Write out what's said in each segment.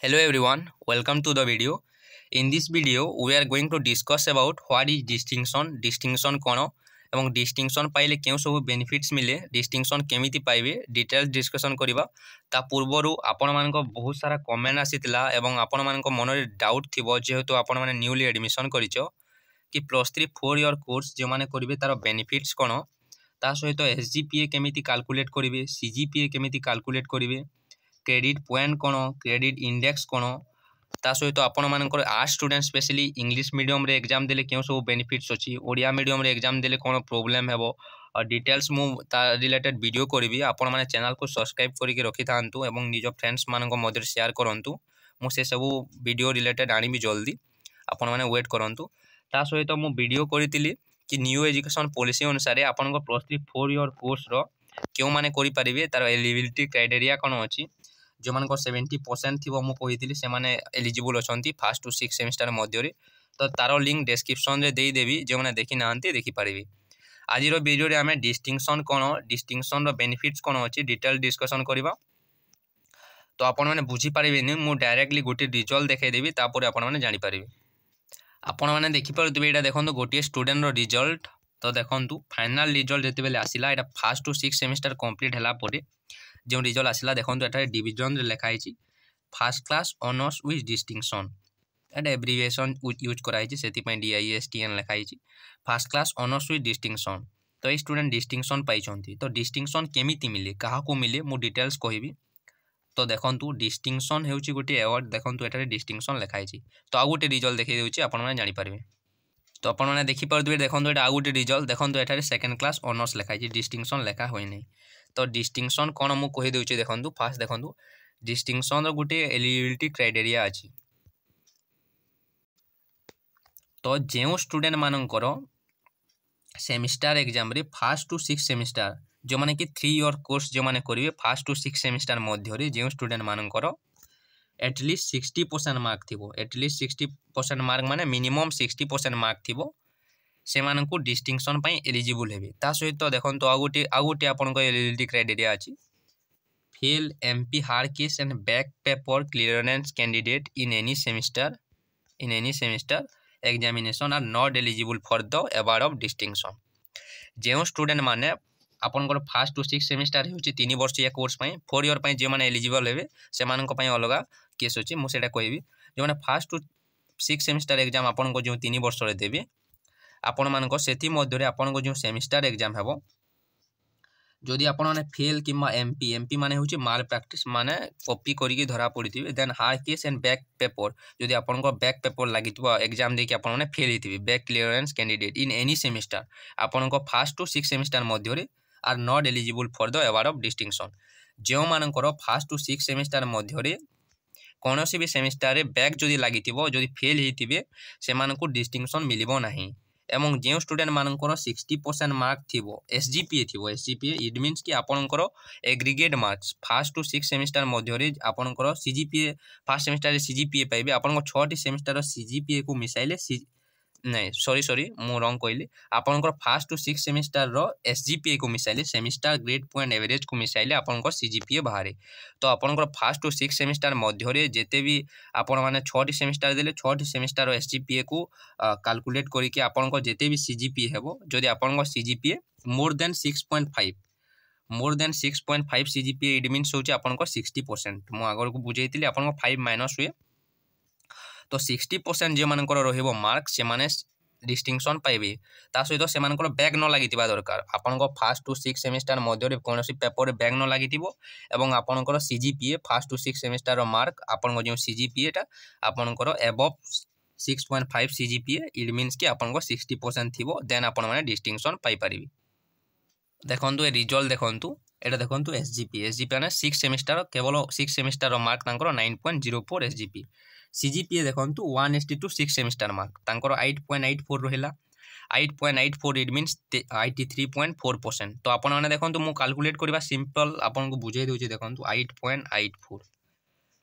Hello everyone, welcome to the video. In this video, we are going to discuss about what is distinction कोन एवं distinction पाइले केउ सब benefits मिले distinction केमिति पाइबे डिटेल्स डिस्कशन करिबा ता पूर्वरु आपण मानको बहुत सारा कमेंट आसीतला एवं आपण मानको मन रे डाउट थिबो जेहेतु आपण माने न्यूली एडमिशन करिचो कि +3 4 इयर कोर्स जे माने करिवे तार बेनिफिट्स कोन ता सहित एसजीपीए केमिति कैलकुलेट करिवे सीजीपीए केमिति कैलकुलेट करिवे क्रेडिट पॉइंट कोन क्रेडिट इंडेक्स कोन ता सहित आपण मानकर arts student specially English medium रे एग्जाम देले केउ सब बेनिफिट्स अछि ओडिया मीडियम रे एग्जाम देले कोन प्रॉब्लम हेबो और डिटेल्स मु ता रिलेटेड वीडियो करबी आपण माने चैनल को सब्सक्राइब करिके रखि थांतु एवं निजो फ्रेंड्स मानको मदर शेयर करंतु मु से सब वीडियो रिलेटेड आनिबी जल्दी आपण माने वेट करंतु ता सहित मु वीडियो करितिली कि न्यू एजुकेशन पॉलिसी अनुसार आपण को +3 4 इयर कोर्स रो केउ माने करि परिबे तार एलिजिबिलिटी क्राइटेरिया कोन अछि जो मान को 70% थी मु कही से माने एलिजिबल अछंती फर्स्ट टू 6 सेमिस्टर मध्य रे तो तारो लिंक डिस्क्रिप्शन रे देई देबी जे माने देखि नांती देखि पारिबे। आज रो वीडियो रे हमें डिस्टिंक्शन कोन डिस्टिंक्शन रो बेनिफिट्स कोन अछि डिटेल डिस्कशन करबा तो आपण माने बुझी पारिबे नि मु डायरेक्टली गोटे रिजल्ट देखाई देबी तापर आपण माने जानि पारिबे। आपण माने देखि परतबे एटा देखंतु गोटे स्टूडेंट रो रिजल्ट तो देखंतु फाइनल रिजल्ट जते बेले आसिला एटा फर्स्ट टू 6 सेमिस्टर कंप्लीट हला परे जो रिजल्ट आसिला देखंतु एटा डिवीजन रे लिखा हिची first class honours with distinction Etah abbreviation use करा हिची सेति पय DISTN लिखा हिची first class honours with distinction. तो ए स्टूडेंट डिस्टिंक्शन पाइछंती तो डिस्टिंक्शन केमिति मिले काहा को मिले मु डिटेल्स कहबी। तो देखंतु डिस्टिंक्शन हेउची गोटे अवार्ड देखंतु एटा डिस्टिंक्शन लिखा हिची तो आ गोटे रिजल्ट देखै देउची आपण माने जानि पारबे। तो आपण माने देखि परदबे देखंतु एटा आ गोटे रिजल्ट देखंतु एटा सेकंड क्लास ऑनर्स लिखा हिची डिस्टिंक्शन लिखा होई नै। तो डिस्टिंक्शन कोन मु कहि देउची देखंतु फास्ट देखंतु डिस्टिंक्शन रो गुटे एलिजिबिलिटी क्राइटेरिया अछि। तो जेउ स्टूडेंट मानकर सेमिस्टर एग्जाम रे फर्स्ट टू 6 सेमिस्टर जो माने कि 3 इयर कोर्स जो माने करिवे फर्स्ट टू 6 सेमिस्टर मध्य रे जेउ स्टूडेंट मानकर एटलीस्ट 60% मार्क थिबो एटलीस्ट 60% मार्क माने मिनिमम 60% मार्क थिबो से मानकु डिस्टिंक्शन पई एलिजिबल हेबे। ता सहित देखंतु आ गोटे आपन को एलिजिबिलिटी क्राइटेरिया अछि fail MP hard case and back paper clearance candidate in any semester examination are not eligible for the award of distinction. जेउ स्टूडेंट माने आपन को फर्स्ट टू 6 सेमिस्टर होछि 3 वर्ष या कोर्स पई 4 इयर पई जे माने एलिजिबल हेबे से मानक पई अलगा केस होछि मु सेटा कहबी जे माने फर्स्ट टू 6 सेमिस्टर एग्जाम आपन को जो 3 वर्ष रे देबे आपण मानको सेति मध्य रे आपण को जो सेमिस्टर एग्जाम हेबो जदि आपण माने फेल किमा एमपी माने होछि माल प्रैक्टिस माने कॉपी करिके धरा पड़िथिबे then hard case and back paper जदि आपण को बैक पेपर लागितबो एग्जाम देके आपण माने फेल हिथिबे back clearance candidate in any semester आपण को फर्स्ट टू 6 सेमिस्टर मध्य रे are not eligible for the award of distinction. जेउ मानकर फर्स्ट टू 6 सेमिस्टर मध्य रे कोनोसी भी सेमिस्टर रे बैक जदि लागितिबो जदि फेल हिथिबे से मानको डिस्टिंक्शन मिलिबो नाही एवं जे स्टूडेंट मानकर 60% मार्क थिबो एसजीपीए इट मीन्स कि आपनकर aggregate marks first to 6 semester मध्य रे आपनकर सीजीपीए फर्स्ट सेमिस्टर रे सीजीपीए पाइबे आपनकर 6 टी सेमिस्टर रो सीजीपीए को मिसाइले नहीं सॉरी मु रॉन्ग कहली आपनकर फर्स्ट टू 6 सेमिस्टर रो एसजीपीए को मिसाइले सेमिस्टर ग्रेड पॉइंट एवरेज को मिसाइले आपनकर सीजीपीए बाहरे। तो आपनकर फर्स्ट टू 6 सेमिस्टर मध्य रे जेते भी आपण माने 6 टी सेमिस्टर देले 6 टी सेमिस्टर रो एसजीपीए को कैलकुलेट करिके आपनकर जेते भी सीजीपीए हेबो जदि आपनकर CGPA more than 6.5 CGPA it means होची आपनकर 60% मु आगर को बुझैतिली आपनकर 5 माइनस हुए तो 60% जे मानकर रहिबो मार्क से माने डिस्टिंक्शन पाइबे ता सहित से मानकर बैक न लागितिबा दरकार आपनकर फर्स्ट टू 6 सेमिस्टर मध्य रे कोनोसी पेपर रे बैक न लागितिबो एवं आपनकर सीजीपीए फर्स्ट टू 6 सेमिस्टर रो मार्क आपनकर जो सीजीपीए टा आपनकर अबव 6.5 सीजीपीए इट मीन्स कि आपनकर 60% थिबो देन आपन माने डिस्टिंक्शन पाइ परिबे। देखंतु ए रिजल्ट देखंतु एटा देखंतु एसजीपीए माने 6 सेमिस्टर केवल 6 सेमिस्टर रो मार्क तांकर 9.04 एसजीपी सीजीपीए देखंतु 1:6 सेमिस्टर मार्क तांकर 8.84 रहिला 8.84 इट मीन्स 83.4%। तो आपण माने देखंतु मु कैलकुलेट करबा सिंपल आपन को बुझाई देउची देखंतु 8.84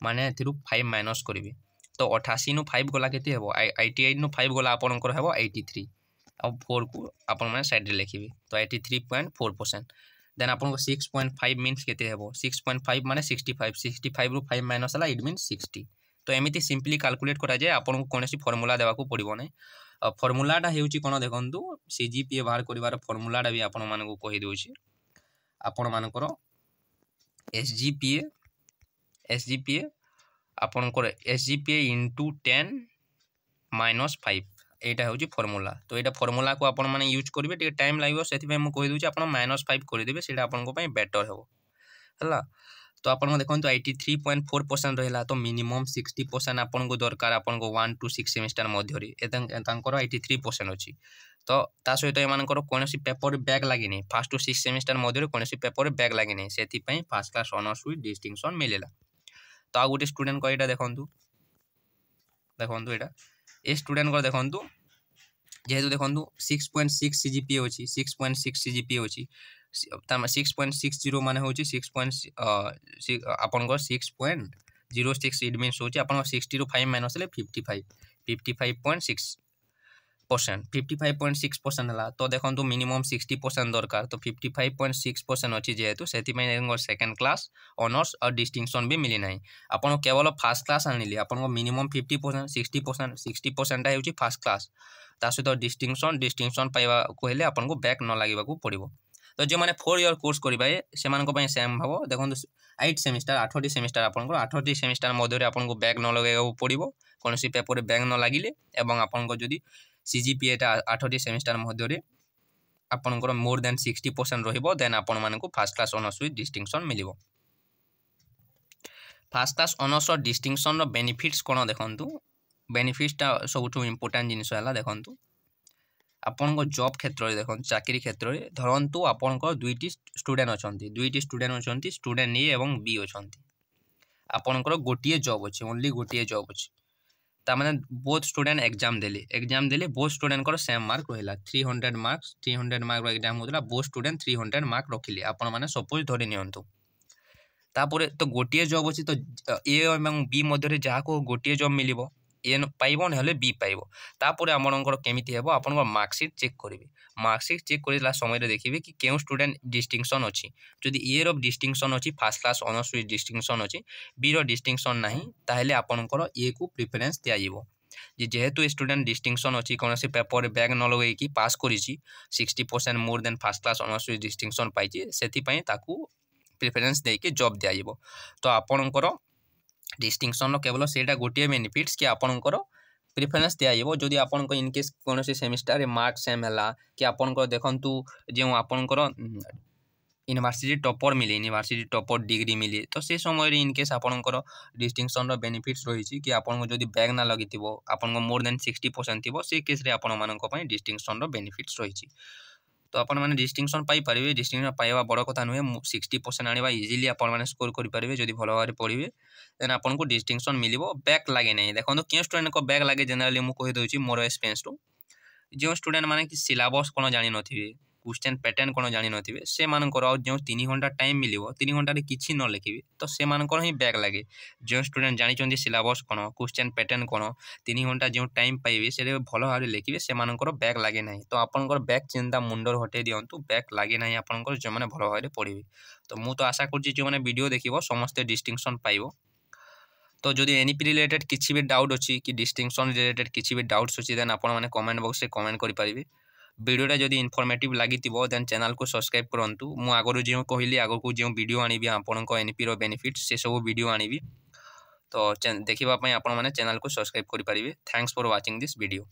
माने एथिरु 5 माइनस करिवे तो 88 नु 5 गला केते हेबो 88 नु 5 गला आपनकर हेबो 83 अब 4 को आपन माने साइड रे लिखिबे तो 83.4% देन आपन को 6.5 मींस केते हेबो 6.5 माने 65 रू 5 माइनस हला इट मींस 60 तो एमती सिंपली कैलकुलेट करा जाए आपको कौन फर्मूला देवा पड़ो ना फर्मूलाटा होची कौन देखु सीजीपीए बाहर कर फर्मूलाटा भी आपण मानक कहीदे आपण मानकर एसजीपीए आपणकर एसजीपीए इंटू 10 माइनस 5 यहाँ हूँ फर्मूला तो यहाँ फर्मूला को आपण मैंने यूज करेंगे टे टाइम लगे से कहीदे आप -5 करदे से आपंपाई बेटर हो है तो आप देखो 83.4% रहा तो मिनिमम 60% आपको दरकार आपको 1 to 6 सेमिस्टर मध्य 83% अच्छी तो ता सहित एमानकर कौन पेपर बैक लगे फर्स्ट टू 6 सेमिस्टर मध्य कौन पेपर बैक लगे से first class honours with distinction मिलेला तो आ गोटे स्टूडेंट को यहाँ देखूँ यहाँ ए स्टूडेंट को देखूँ जेहेतु देखूँ 6.6 सीजीपीए अच्छी 6.6 सीजीपीए अच्छी 6.60 मान हूँ 6.06 इट मीन्स होची आपन 60 ରୁ 5 माइनस ले 55.6% है तो देखो मिनिमम 60% दरकार तो 55.6% अच्छी जेहेतु से सेकेंड क्लास ऑनर्स और डिस्टिंक्शन भी मिली ना आपन केवल फर्स्ट क्लास आनिले आपन मिनिमम 50% 60% है फर्स्ट क्लास ता सहित डिस्टिंक्शन पाइबा को हेले आपन को बैक न लगे पड़ो तो जो मैंने 4 ईयर कोर्स करेंगे से सेम भाव देखो 8 सेमिस्टर 8टी सेमिस्टर आपको 8टी सेमिस्टर मध्य आपको बैक न लगे पड़ो कौन पेपर बैक न लगिले एवं आपको जदि सीजीपीएटा 8टी सेमिस्टर मध्य आपंकर मोर देन 60% रहिबो देन आपण मानकु first class honours with distinction मिलिबो फर्स्ट क्लास ऑनर्स और डिस्टिंक्शन रो बेनिफिट्स कोन देखंतु बेनिफिट्सटा सबुठु इंपोर्टेंट जिनिस हला देखंतु आपन जॉब क्षेत्र में देखो चाकरी क्षेत्र में धरतु आपन दुईटी स्टूडेंट अच्छा स्टूडेंट ए और बी अच्छा आपनकर गोटे जॉब अच्छे ओनली गोटे जॉब अच्छे ताने बोथ स्टूडेंट एग्जाम देले बोथ स्टूडेंट सेम मार्क रहा 300 मार्क एग्जाम होता बोथ स्टूडेंट 300 मार्क रखिले आपण मैंने सपोज धरी नियंतु तापर तो गोटे जॉब अच्छी तो ए और बी मध्य जहाँ को गोटे जॉब मिल ए पाइब ना बी पाइब तापर आपंकर केमी हे आप मार्कसीट चेक करेंगे मार्कसीट चेक कर समय देखिए कि क्यों स्टूडेंट डिस्टिंक्शन अच्छी जदि ए रो डिस्टिंक्शन अच्छी first class honours with distinction अच्छी बी रो डिस्टिंक्शन ना ताहले आपंकर ए को प्रिफरेंस दिज्व जेहेतु स्टूडेंट डिस्टिंक्शन अच्छी कौन से पेपर बैक न लगे पास कर 60% more than first class honours with distinction पाई से प्रिफरेंस देके जॉब दिज्व तो आपंकर डिस्टिंक्शन केवल सेटा गोटे बेनिफिट्स कि आपंकर प्रिफरेंस दिज्व जदि आपन इनकेस कौन सेमिस्टर मार्क सेम है कि आपंकर देखु जो आपंकर यूनिवर्सिटी टॉपर मिले यूनिवर्सिटी टॉपर डिग्री मिले तो से समय इनकेस आपंकर डिस्टिंक्शन बेनिफिट्स रही कि आपको जदि बैक ना लगी आपन मोर देन 60% थी से केस आपण डिस्टिंक्शन बेनिफिट्स रही तो आप डिस्टिंक्शन पाइपर डिस्टिंक्शन पाइबा बड़ कथा नुहे 60% आने इजिली आपने स्कोर करेंगे जब भल भाव पढ़े देन आपको डिस्टिंक्शन मिल बैक लगे ना देखो क्यों स्टूडेंट को बैक लगे जनरली मुझे कहीदे मोर एक्सपीरियंस रू जो स्टूडेंट मैंने कि सिलेबस कौन जानी नथिबे क्वेश्चन पैटर्न कौन जानी नथिबे से मानकर जो 3 घंटा टाइम मिल 3 घंटा किसी न लिखे तो से मानकर ही बैक लगे जो स्टूडेंट जानी सिलेबस कौन क्वेश्चन पैटर्न कौन 3 घंटा जो टाइम पाइबे से भल भाव लिखे से बैक लगे ना तो आपंकर बैक चिंता मुंडर हटे दिंतु बैक लगे ना आपंकर जो मैंने भल भाव पढ़े तो मुझे आशा कर वीडियो देखिए समस्ते डिस्टिंक्शन पाइब तो जदि एनईपी रिलेटेड किसी भी डाउट अच्छी कि डिस्टिंक्शन रिलेटेड किसी भी डाउट्स अच्छी देन आप कमेंट बॉक्स में कमेंट करेंगे वीडियोटा जदि इनफॉर्मेटिव लगी देन चैनल को सब्सक्राइब करूँ मुझे आगु जो कहली आगू जो वीडियो आनी आपण एनईपी रो बेनिफिट्स से सब वीडियो आनी तो देखा आप चैनल को सब्सक्राइब करेंगे thanks for watching this video.